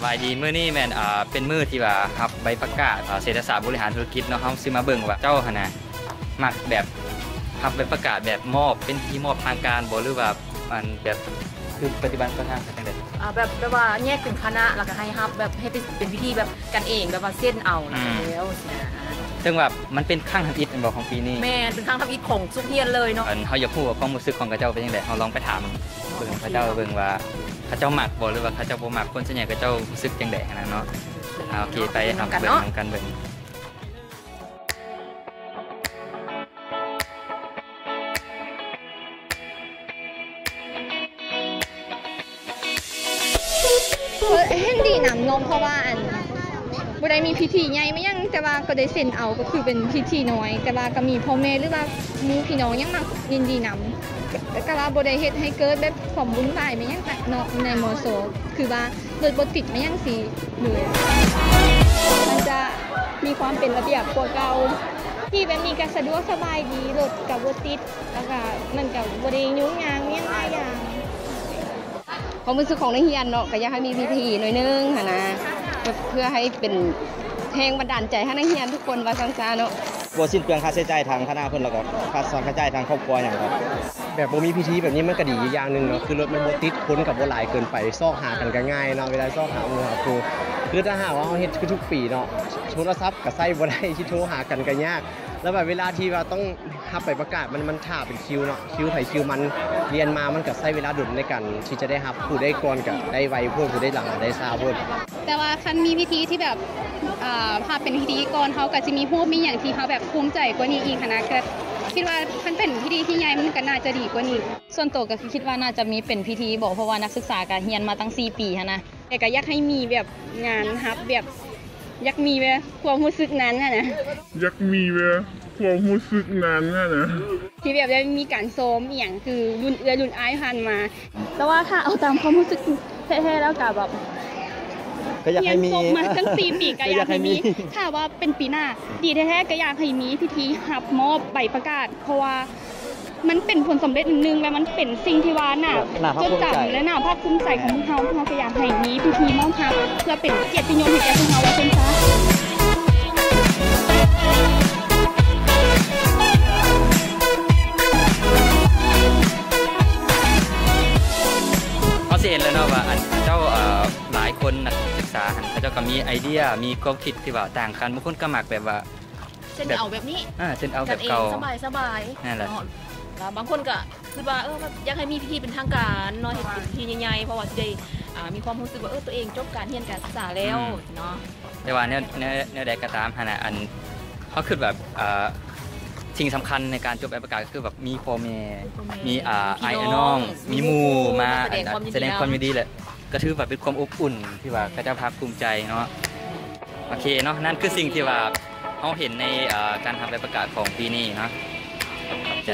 บายดีมื้อนี้แม่นเป็นมื้อที่ว่ารับใบประกาศเศรษฐศาสตร์บริหารธุรกิจเนาะเฮาสิมาเบิ่งว่าเจ้าหั่นน่ะมักแบบรับใบประกาศแบบมอบเป็นที่มอบทางการบ่หรือว่ามันแบบคือปฏิบัติก็ทางจังได๋แบบว่าแยกเป็นคณะแล้วก็ให้รับแบบให้เป็นพิธีแบบกันเองแบบว่าเส้นเอาแล้วซึ่งแบบมันเป็นครั้งทำอิฐของปีนี้แม่เป็นครั้งทำอิฐของสุเฮียนเลยเนาะเฮาอยากฮู้ว่าความรู้สึกของกระเจ้าเป็นจังได๋เฮาลองไปถามเบิ่งเขาเจ้าเบิ่งว่าเขาเจ้ามักบ่หรือว่าเขาเจ้าบ่มักคนส่วนใหญ่เขาเจ้ารู้สึกจังได๋นะเนาะโอเคไปทำเบิ่งนำกันเบิ่งแห่งดีนำนมเพราะว่าบ่ได้มีพิธีใหญ่ไม่ยังแต่ว่าก็ได้เซ็นเอาก็คือเป็นพิธีน้อยแต่ว่าก็มีพ่อแม่หรือว่ามีพี่น้องยังมายินดีนำก็ว่าบ่ได้เฮ็ดให้เกิดแบบความวุ่นวายไม่ยังเนาะในมอโซคือว่ารถบ่ติดไม่ยังสิเลยมันจะมีความเป็นระเบียบกว่าเก่าที่แบบมีการสะดวกสบายดีรถก็บ่ติดแล้วก็มันก็บ่ได้ยุ่งยากยังหลายอย่างความรู้สึกของนักเรียนเนาะก็อยากให้มีพิธีหน่อยนึงค่ะนะเพื่อให้เป็นแรงบันดาลใจให้นักเรียนทุกคนว่าซังซาเนาะบ่สิ้นเปลืองค่าใช้จ่ายทางคณะเพิ่นแล้วก็ค่าใช้จ่ายทางครอบครัวอย่างครับแบบบ่มีพิธีแบบนี้มันก็ดีอย่างนึงเนาะคือรถมันบ่ติดคนกับบ่หลายเกินไปซอกหากันก็ง่ายเนาะเวลาซอกหาหมู่หาครูคือถ้าหากว่าเฮาเฮ็ดทุกปีเนาะโทรศัพท์ก็ใช้บ่ได้สิโทรหากันก็ยากแล้วแบบเวลาที่ว่าต้องรับใบประกาศมันท่าเป็นคิวเนาะคิวไผคิวมันเรียนมามันก็ใช้เวลาดุลในการที่จะได้รับผู้ได้ก่อนก็ได้ไวเพิ่นผู้ได้หลังได้ช้าเพิ่นแต่ว่าคันมีพิธีที่แบบถ้าเป็นพิธีก่อนเขาก็จะมีรูปมีอย่างที่เขาแบบภูมิใจกว่านี้อีกนะก็คิดว่าคันเป็นพิธีที่ใหญ่มันก็น่าจะดีกว่านี้ส่วนตัวก็คิดว่าน่าจะมีเป็นพิธีบอกเพราะว่านักศึกษาก็เรียนมาตั้ง4 ปีนะแต่ก็อยากให้มีแบบงานรับแบบอยากมีแบบความรู้สึกนั้นนะอยากมีแบบความรู้สึกนั้นนะที่แบบได้มีการซ้อมอย่างคือรุ่นรุ่นอ้ายผ่านมาแต่ว่าถ้าเอาตามความรู้สึกแท้ๆแล้วก็แบบก็อยากให้มีมาตั้ง4 ปีก็อยากให้มีถ้าว่าเป็นปีหน้าดีแท้ๆก็อยากให้มีพิธีรับมอบใบประกาศเพราะว่ามันเป็นผลสำเร็จนึงและมันเป็นสิ่งที่ว่าน่ะจดจำและน่าภาคภูมิใจของพวกเราก็อยากให้มีพิธีมอบรับเพื่อเป็นเกียรติยศให้แก่พวกเราว่าเป็นซะเห็นแล้วเนาะว่าเจ้าหลายคนนักศึกษาเขาเจ้าก็มีไอเดียมีความคิดที่ว่าต่างกันบางคนก็มักแบบว่าเส้นเอาแบบนี้เส้นเอาแบบเก่าสบายนั่นแหละแล้วบางคนก็คิดว่าอยากให้มีพิธีเป็นทางการเนาะเห็นพิธีใหญ่ๆเพราะว่าจะได้มีความรู้สึกว่าตัวเองจบการเรียนการศึกษาแล้วเนาะแต่ว่าเนี่ยใดก็ตามนะอันเขาคือแบบสิ่งสำคัญในการจบใบประกาศก็คือแบบมีพ่อแม่มีไอ้น้องมีหมู่มาแสดงความยินดีแหละก็ถือว่าเป็นความอบอุ่นที่ว่าก็จะภาคภูมิใจเนาะโอเคเนาะนั่นคือสิ่งที่ว่าเขาเห็นในการทำใบประกาศของปีนี้เนาะขอบใจ